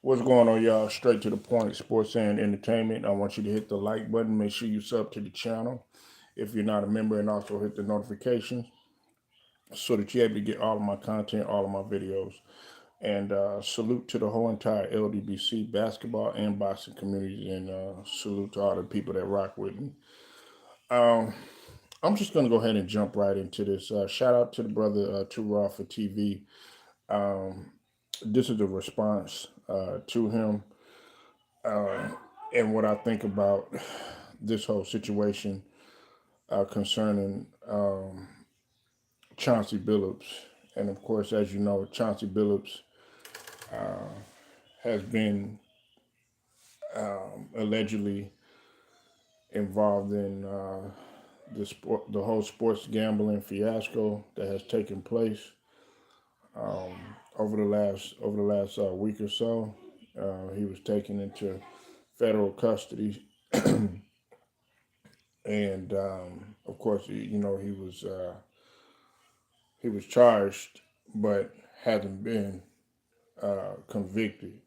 What's going on, y'all? Straight to the point, sports and entertainment. I want you to hit the like button. Make sure you sub to the channel if you're not a member, and also hit the notifications so that you're able to get all of my content, all of my videos. And salute to the whole entire LDBC basketball and boxing community, and salute to all the people that rock with me. Um, I'm just gonna go ahead and jump right into this. Shout out to the brother Too Raw for TV. Um, this is a response to him uh, and what I think about this whole situation concerning Chauncey Billups. And of course, as you know, Chauncey Billups uh, has been allegedly involved in the whole sports gambling fiasco that has taken place um, over the last week or so. He was taken into federal custody, and of course, he was charged, but hasn't been convicted,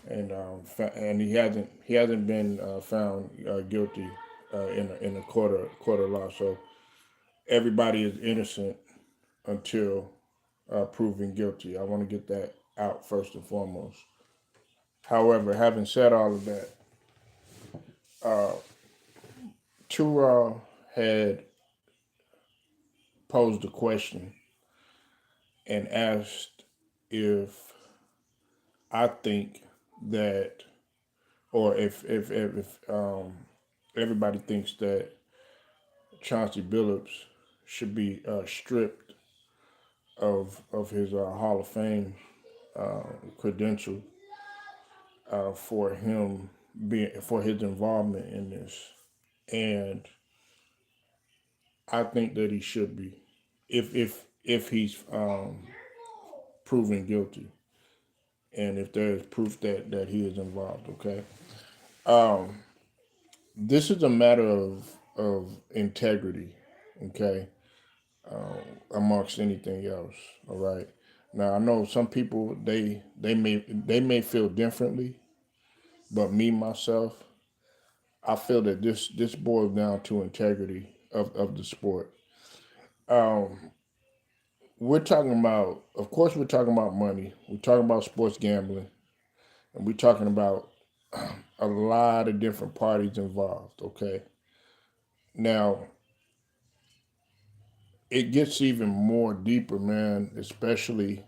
and he hasn't been found guilty in a court of law. So everybody is innocent until proven guilty. I want to get that out first and foremost. However, having said all of that, uh, Tura had posed a question and asked if I think that, or if everybody thinks that Chauncey Billups should be stripped of his Hall of Fame uh, credential for him being for his involvement in this, and I think that he should be if he's proven guilty, and if there is proof that he is involved. Okay, um, this is a matter of integrity. Okay, amongst anything else. All right. Now I know some people they may feel differently, but me myself, I feel that this boils down to integrity of the sport. Um, we're talking about, of course, we're talking about money. We're talking about sports gambling, and we're talking about a lot of different parties involved. Okay. Now it gets even more deeper, man. Especially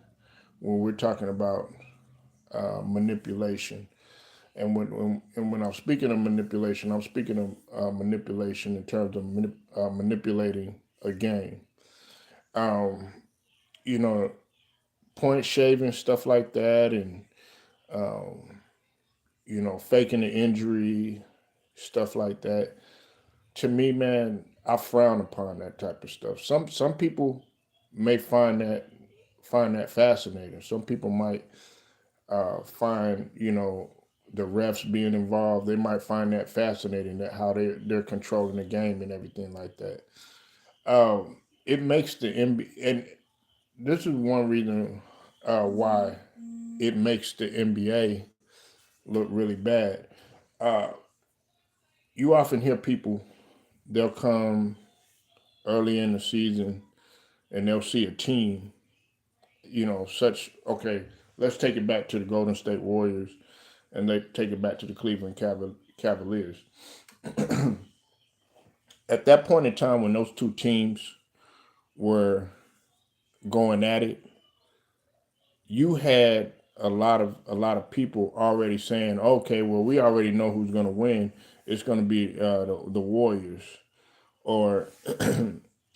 when we're talking about manipulation. And when I'm speaking of manipulation, I'm speaking of manipulation in terms of manipulating a game. Um, you know, point shaving stuff like that, and um, faking the injury, stuff like that. To me, man, I frown upon that type of stuff. Some people may find that fascinating. Some people might find the refs being involved. They might find that fascinating, that how they're controlling the game and everything like that. It makes the NBA, and this is one reason why it makes the NBA look really bad. Uh, you often hear people, they'll come early in the season and they'll see a team, okay, let's take it back to the Golden State Warriors, and they take it back to the Cleveland Cavaliers. At that point in time, when those two teams were going at it, you had a lot of people already saying, okay, well, we already know who's going to win. It's going to be the Warriors, or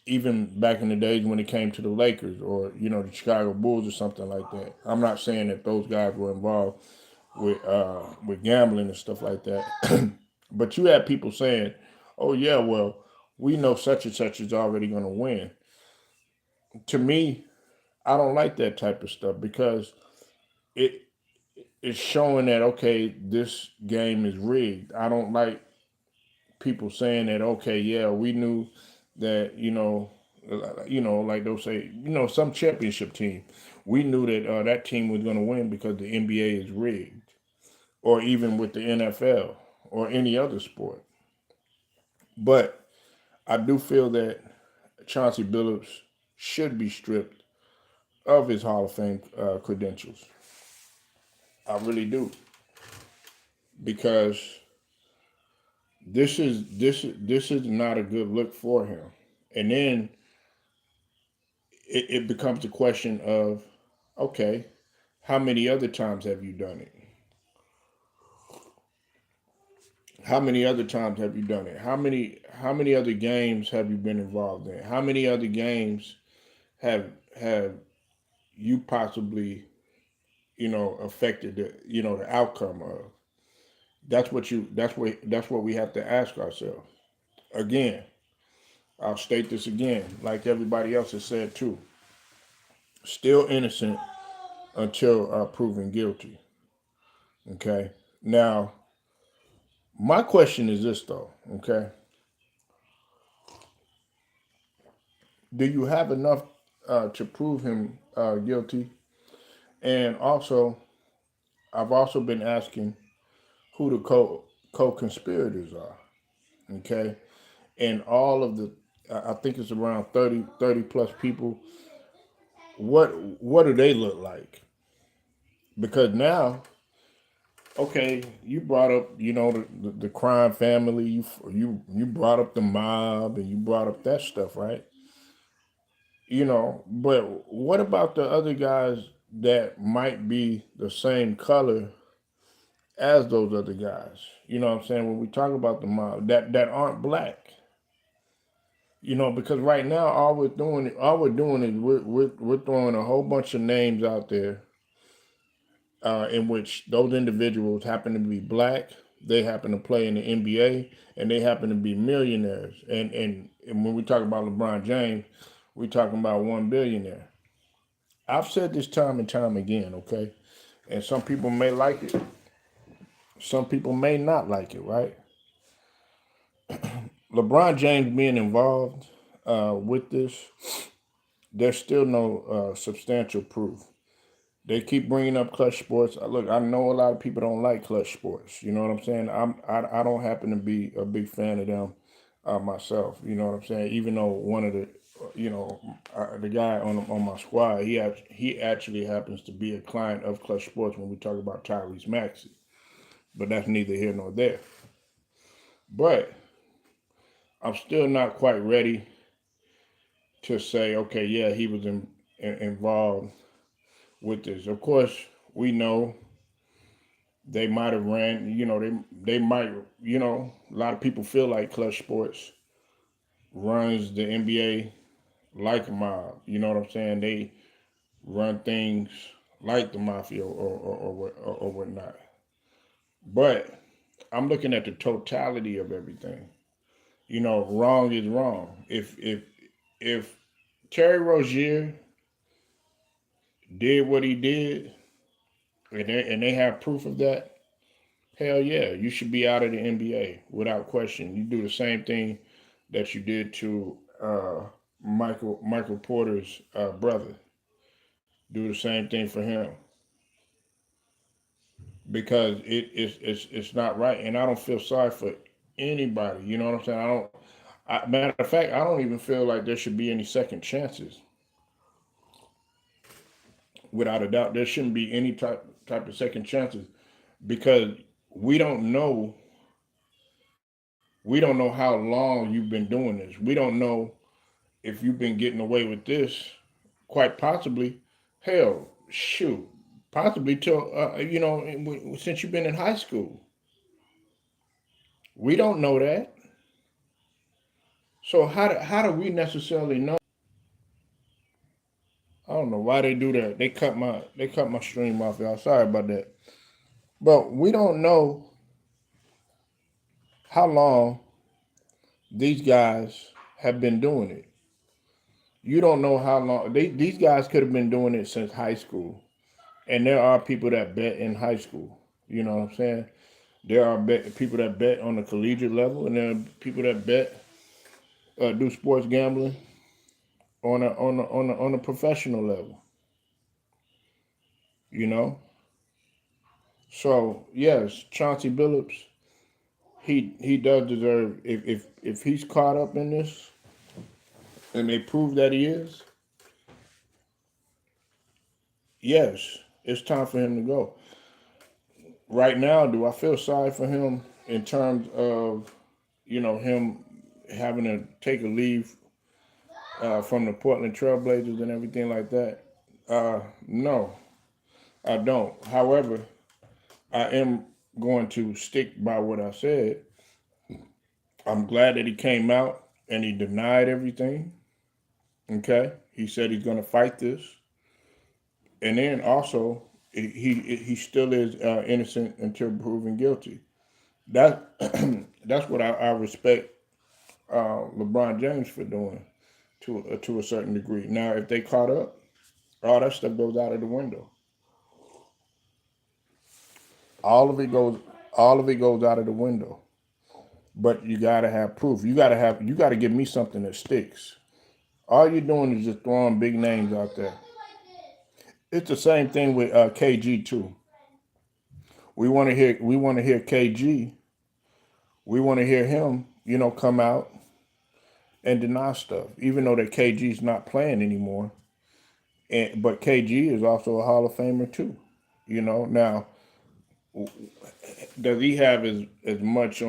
even back in the days when it came to the Lakers, or the Chicago Bulls or something like that. I'm not saying that those guys were involved with gambling and stuff like that, but you had people saying, "Oh yeah, well, we know such and such is already going to win." To me, I don't like that type of stuff because it it's showing that, okay, this game is rigged. I don't like people saying that, okay, yeah, we knew that, like they'll say, some championship team, we knew that that team was going to win because the NBA is rigged. or even with the NFL or any other sport. But I do feel that Chauncey Billups should be stripped of his Hall of Fame credentials. I really do, because this is not a good look for him. And then it becomes a question of, okay, how many other times have you done it? How many other times have you done it? How many other games have you been involved in? How many other games have have you possibly, affected the outcome of? That's what we have to ask ourselves. Again, I'll state this again, like everybody else has said too. Still innocent until proven guilty. Okay. Now, my question is this though. Okay. Do you have enough to prove him guilty? And also, I've also been asking who the co-conspirators are. Okay. And all of the, I think it's around 30 plus people. What do they look like? Because now, okay, you brought up, the crime family. You brought up the mob, and you brought up that stuff, right? But what about the other guys that might be the same color as those other guys? You know what I'm saying? When we talk about the mob, that aren't black. Because right now all we're doing is we're throwing a whole bunch of names out there, in which those individuals happen to be black, they happen to play in the NBA, and they happen to be millionaires. And when we talk about LeBron James, we're talking about one billionaire. I've said this time and time again, okay? And some people may like it, some people may not like it, right? LeBron James being involved with this, there's still no substantial proof. They keep bringing up clutch sports. Look, I know a lot of people don't like clutch sports. You know what I'm saying? I don't happen to be a big fan of them myself. You know what I'm saying? Even though one of the guy on my squad, he actually happens to be a client of clutch sports when we talk about Tyrese Maxey. But that's neither here nor there. But I'm still not quite ready to say, okay, yeah, he was involved with this. Of course, we know they might have ran, they might, a lot of people feel like Clutch Sports runs the NBA like a mob. You know what I'm saying? They run things like the mafia or whatnot. But I'm looking at the totality of everything. Wrong is wrong. If Terry Rozier did what he did, and they have proof of that, hell yeah, you should be out of the NBA without question. You do the same thing that you did to Michael Porter's brother. Do the same thing for him, because it's not right, and I don't feel sorry for anybody. You know what I'm saying? I don't. Matter of fact, I don't even feel like there should be any second chances. Without a doubt, there shouldn't be any type of second chances, because we don't know we don't know how long you've been doing this. We don't know if you've been getting away with this, quite possibly, hell, shoot, possibly till since you've been in high school. We don't know that. So how do we necessarily know? I don't know why they do that. They cut my stream off, y'all. Sorry about that. But we don't know how long these guys have been doing it. You don't know how long these guys could have been doing it since high school. And there are people that bet in high school. You know what I'm saying? There are people that bet on the collegiate level, and there are people that bet do sports gambling on a professional level. You know, So yes, Chauncey Billups, he does deserve, if he's caught up in this and they prove that he is, yes, it's time for him to go. Right now, do I feel sorry for him in terms of him having to take a leave from the Portland Trailblazers and everything like that? No, I don't. However, I am going to stick by what I said. I'm glad that he came out and he denied everything. Okay, he said he's going to fight this, and then also he still is innocent until proven guilty. That that's what I respect LeBron James for doing to a certain degree. Now, if they caught up, all that stuff goes out of the window. All of it goes all of it goes out of the window. But you gotta have proof. You gotta give me something that sticks. All you're doing is just throwing big names out there. It's the same thing with KG too. We want to hear KG. We want to hear him, come out and deny stuff, even though that KG's not playing anymore. But KG is also a Hall of Famer too. Now, does he have as much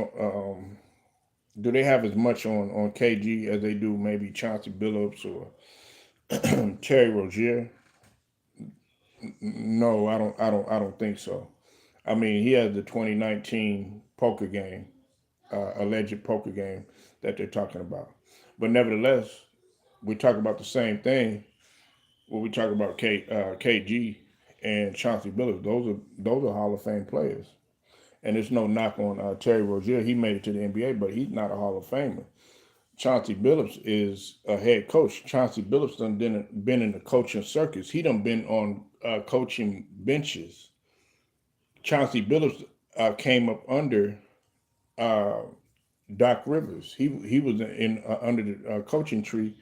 do they have as much on KG as they do maybe Chauncey Billups or Terry Rozier? No, I don't think so. I mean, he has the 2019 poker game, alleged poker game that they're talking about. But nevertheless, we talk about the same thing when we talk about KG and Chauncey Billups. Those are Hall of Fame players. And there's no knock on Terry Rozier. He made it to the NBA, but he's not a Hall of Famer. Chauncey Billups is a head coach. Chauncey Billups done been in the coaching circus. He done been on coaching benches. Chauncey Billups came up under uh, Doc Rivers. He was in under the coaching tree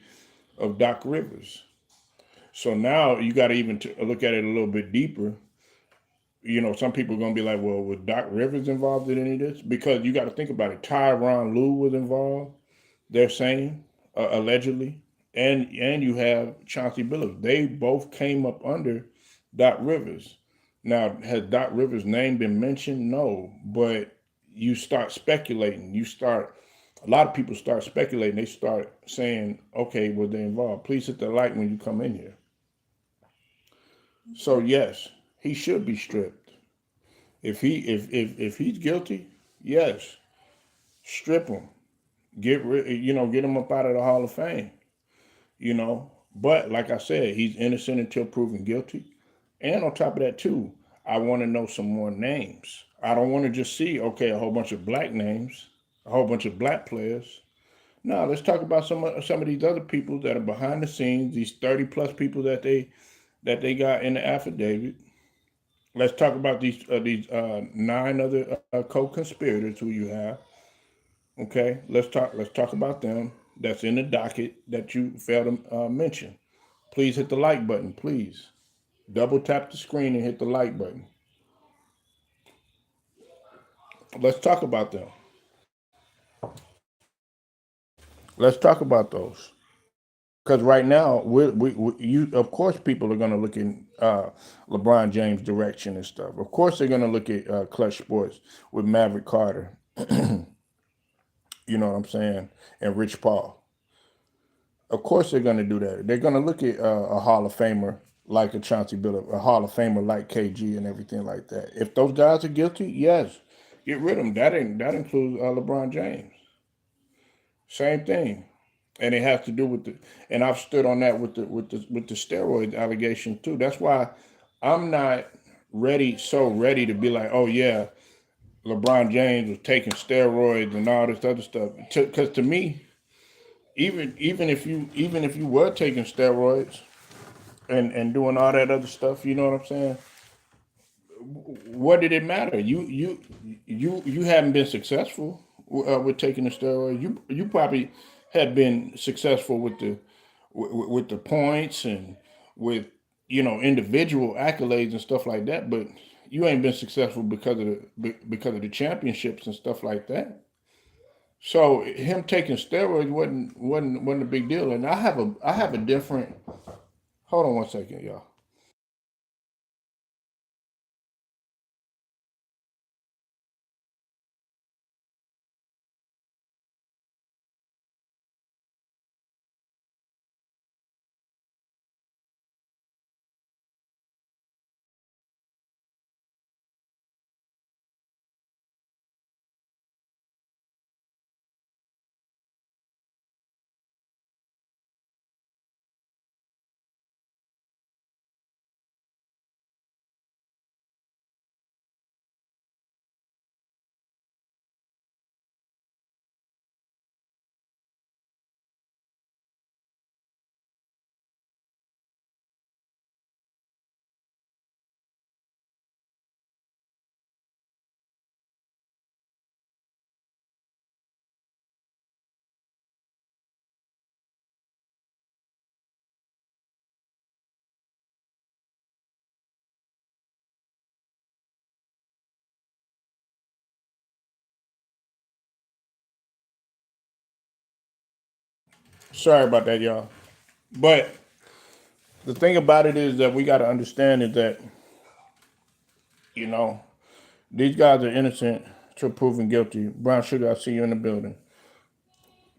of Doc Rivers. So now you got to even look at it a little bit deeper. Some people are gonna be like, "Well, was Doc Rivers involved in any of this?" Because you got to think about it. Tyronn Lue was involved. They're saying allegedly, and you have Chauncey Billups. They both came up under Doc Rivers. Now, has Doc Rivers' name been mentioned? No, but you start speculating. A lot of people start speculating. They start saying, "Okay, well, they're involved." Please hit the like when you come in here. So yes, he should be stripped. If he's guilty, yes, strip him. Get him up out of the Hall of Fame. But like I said, he's innocent until proven guilty. And on top of that, too, I want to know some more names. I don't want to just see, okay, a whole bunch of black names, a whole bunch of black players. No, let's talk about some of these other people that are behind the scenes, these 30 plus people that they got in the affidavit. Let's talk about these nine other co-conspirators who you have. Okay, let's talk about them. That's in the docket that you failed to mention. Please hit the like button. Please double tap the screen and hit the like button. Let's talk about them. Let's talk about those. Because right now, you of course people are going to look in LeBron James' direction and stuff. Of course they're going to look at Clutch Sports with Maverick Carter. You know what I'm saying? And Rich Paul. Of course they're going to do that. They're going to look at a Hall of Famer like a Chauncey Billups, a Hall of Famer like KG and everything like that. If those guys are guilty, yes, get rid of them. That includes LeBron James. Same thing, and it has to do with the. And I've stood on that with the steroid allegation too. That's why I'm not ready to be like, oh yeah, LeBron James was taking steroids and all this other stuff. Because to me, even if you were taking steroids and doing all that other stuff, you know what I'm saying? What did it matter? You haven't been successful with taking the steroids. You probably had been successful with the points and with individual accolades and stuff like that. But you ain't been successful because of the championships and stuff like that. So him taking steroids wasn't a big deal. And I have a different. Hold on 1 second, y'all. Sorry about that, y'all. But the thing about it is that we got to understand is that you know these guys are innocent until proven guilty. Brown Sugar, I see you in the building.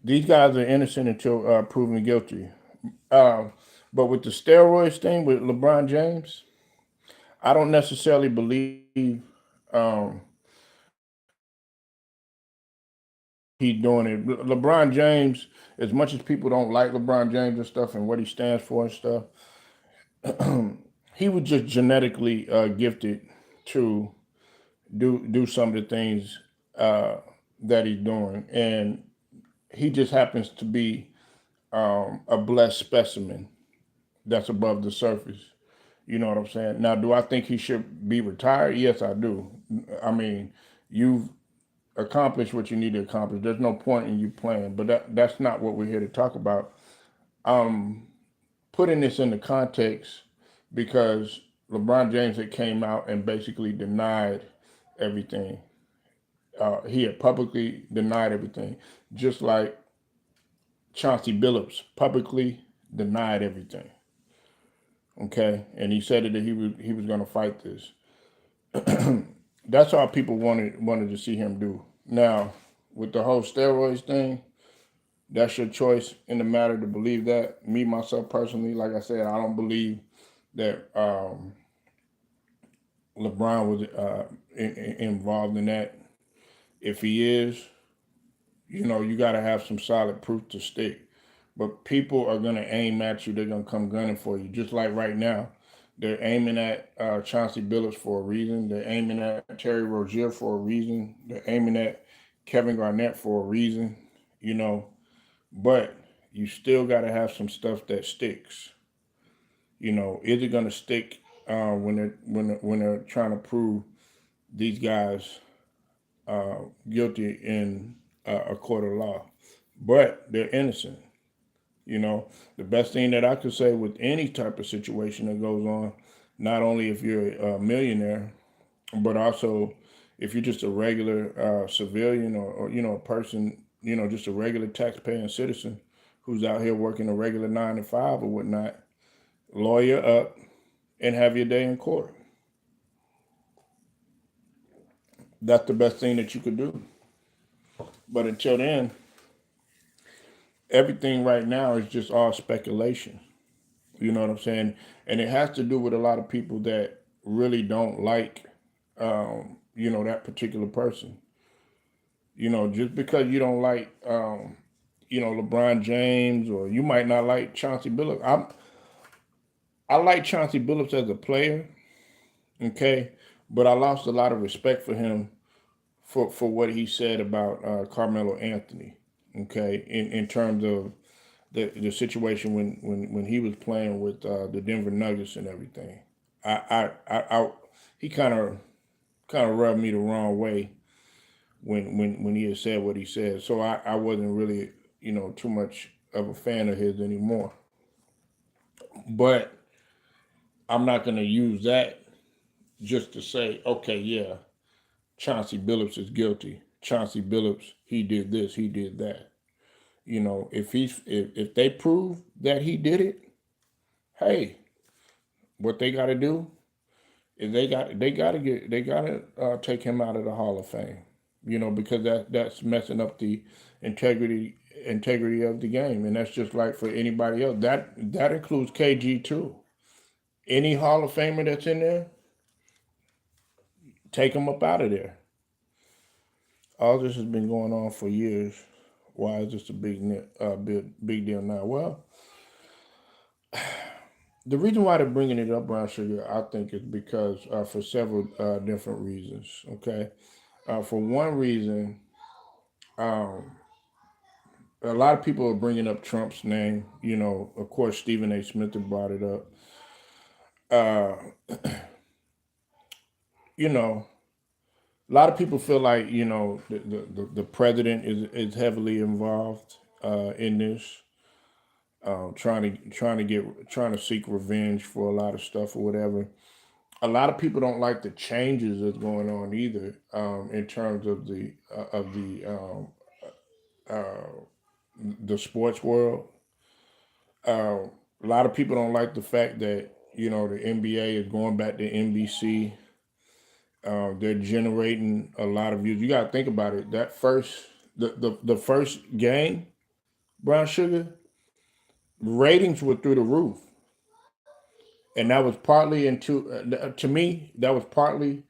These guys are innocent until proven guilty. Um, but with the steroids thing with LeBron James, I don't necessarily believe um, he's doing it. LeBron James, as much as people don't like LeBron James and stuff and what he stands for and stuff, he was just genetically gifted to do some of the things uh, that he's doing, and he just happens to be a blessed specimen that's above the surface. You know what I'm saying? Now, do I think he should be retired? Yes, I do. I mean, you've accomplished what you need to accomplish. There's no point in you playing, but that's not what we're here to talk about. Um, Putting this into context because LeBron James had came out and basically denied everything. He had publicly denied everything, just like Chauncey Billups publicly denied everything. Okay, and he said that he was going to fight this. That's all people wanted to see him do. Now, with the whole steroids thing, that's your choice in the matter to believe that. Me myself personally, like I said, I don't believe that LeBron was involved in that. If he is, you got to have some solid proof to stick. But people are going to aim at you. They're going to come gunning for you. Just like right now, they're aiming at Chauncey Billups for a reason. They're aiming at Terry Rozier for a reason. They're aiming at Kevin Garnett for a reason. You know, but you still got to have some stuff that sticks. Is it going to stick when they're trying to prove these guys guilty in a court of law? But they're innocent. You know, the best thing that I could say with any type of situation that goes on, not only if you're a millionaire, but also if you're just a regular civilian or a person, just a regular taxpaying citizen who's out here working a regular 9 to 5 or whatnot, lawyer up and have your day in court. That's the best thing that you could do. But until then, everything right now is just all speculation. You know what I'm saying? And it has to do with a lot of people that really don't like, that particular person. Just because you don't like, LeBron James, or you might not like Chauncey Billups. I like Chauncey Billups as a player, okay, but I lost a lot of respect for him for what he said about Carmelo Anthony, okay, in terms of the situation when he was playing with the Denver Nuggets and everything. I he kind of rubbed me the wrong way when he had said what he said. So I wasn't really too much of a fan of his anymore. But I'm not going to use that just to say, okay, yeah, Chauncey Billups is guilty. Chauncey Billups, he did this, he did that. If they prove that he did it, hey, what they got to do is they got to take him out of the Hall of Fame. Because that's messing up the integrity of the game, and that's just like for anybody else. That includes KG too. Any Hall of Famer that's in there, take him up out of there. All this has been going on for years. Why is this a big deal now? Well, the reason why they're bringing it up, Brown Sugar, I think, is because for several different reasons. Okay, for one reason, um, a lot of people are bringing up Trump's name. Of course, Stephen A. Smith had brought it up. Uh, you know, a lot of people feel like the president is heavily involved in this, trying to seek revenge for a lot of stuff or whatever. A lot of people don't like the changes that's going on either, in terms uh, the sports world. Uh, a lot of people don't like the fact that the NBA is going back to NBC. They're generating a lot of views. You got to think about it. The first game, Brown Sugar, ratings were through the roof, and that was partly to me that was partly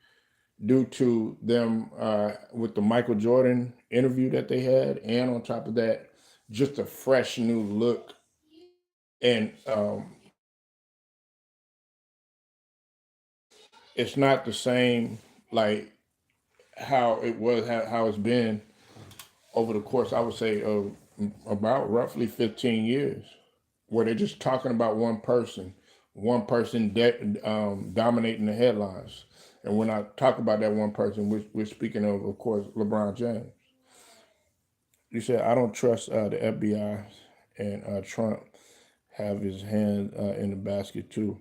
due to them with the Michael Jordan interview that they had, and on top of that, just a fresh new look. And it's not the same like how it was, how it's been over the course, I would say, of about roughly 15 years, where they're just talking about one person dominating the headlines. And when I talk about that one person, we're speaking of course, LeBron James. You said, I don't trust the FBI, and Trump have his hand in the basket too.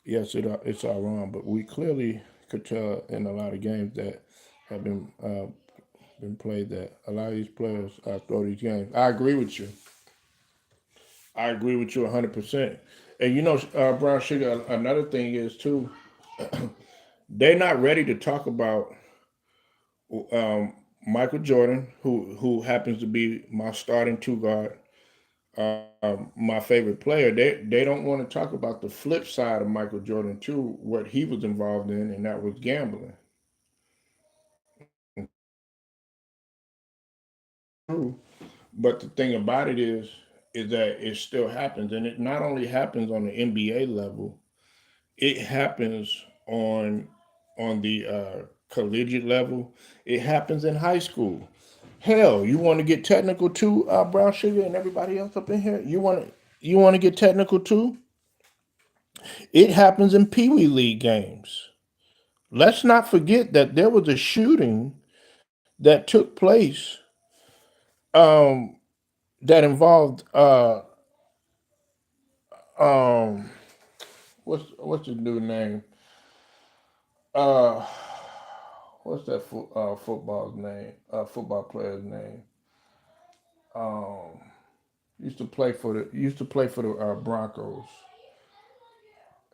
Yes, it's all wrong, but we clearly could tell in a lot of games that have been played that a lot of these players throw these games. I agree with you. I agree with you 100%. And Brown Sugar, another thing is too, they're not ready to talk about um, Michael Jordan, who happens to be my starting two guard, my favorite player. They don't want to talk about the flip side of Michael Jordan too, what he was involved in, and that was gambling. True, but the thing about it is that it still happens, and it not only happens on the NBA level, it happens on the collegiate level. It happens in high school. Hell, you want to get technical too, Brown Sugar, and everybody else up in here. You want to get technical too. It happens in Pee Wee League games. Let's not forget that there was a shooting that took place, um, that involved um, what's his new name? Uh, what's that football's name? Football player's name. Um, used to play for the Broncos.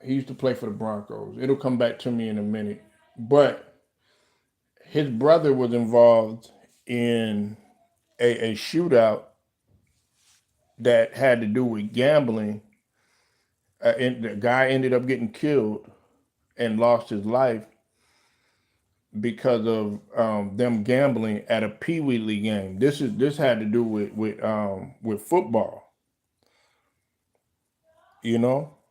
He used to play for the Broncos. It'll come back to me in a minute. But his brother was involved in a shootout that had to do with gambling. And the guy ended up getting killed and lost his life because of them gambling at a Pee Wee League game. This had to do with football.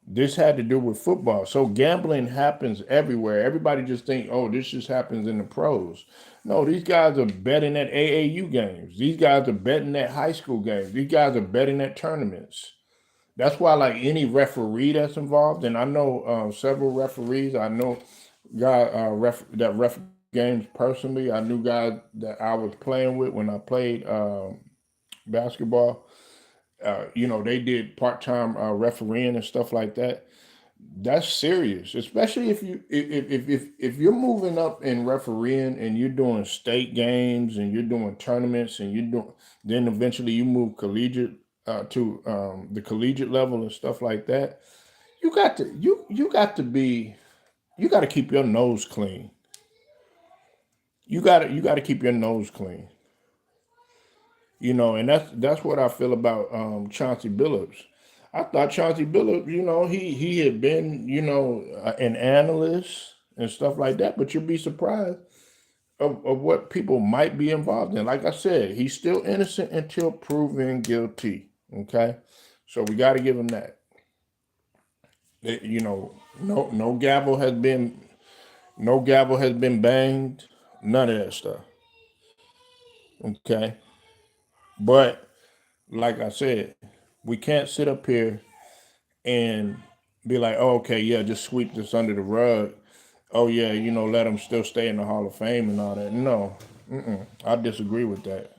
This had to do with football. So gambling happens everywhere. Everybody just think, oh, this just happens in the pros. No, these guys are betting at AAU games. These guys are betting at high school games. These guys are betting at tournaments. That's why, like any referee that's involved, and I know several referees. I know that ref games personally. I knew guys that I was playing with when I played basketball. They did part time refereeing and stuff like that. That's serious, especially if you're moving up in refereeing and you're doing state games and you're doing tournaments and you're doing then eventually you move collegiate to the collegiate level and stuff like that. You got to be you got to keep your nose clean. You got to keep your nose clean. And that's what I feel about Chauncey Billups. I thought Chauncey Billups, he had been, an analyst and stuff like that, but you'd be surprised of what people might be involved in. Like I said, he's still innocent until proven guilty. Okay, so we got to give him that. No gavel has been banged, none of that stuff. Okay, but like I said, we can't sit up here and be like, oh, okay, yeah, just sweep this under the rug. Oh, yeah, let them still stay in the Hall of Fame and all that. No, I disagree with that.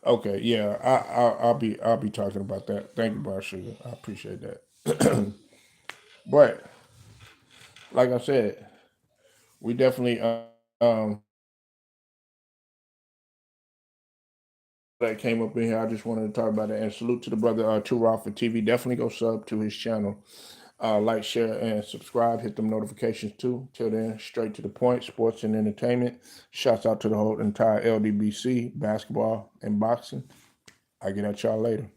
Okay, yeah, I'll be talking about that. Thank you, Bar Sugar. I appreciate that. But like I said, we definitely um that came up in here. I just wanted to talk about it and salute to the brother Too Raw for TV. Definitely go sub to his channel. Like, share, and subscribe. Hit them notifications too. Till then, straight to the point. Sports and entertainment. Shouts out to the whole entire LDBC, basketball and boxing. I get at y'all later.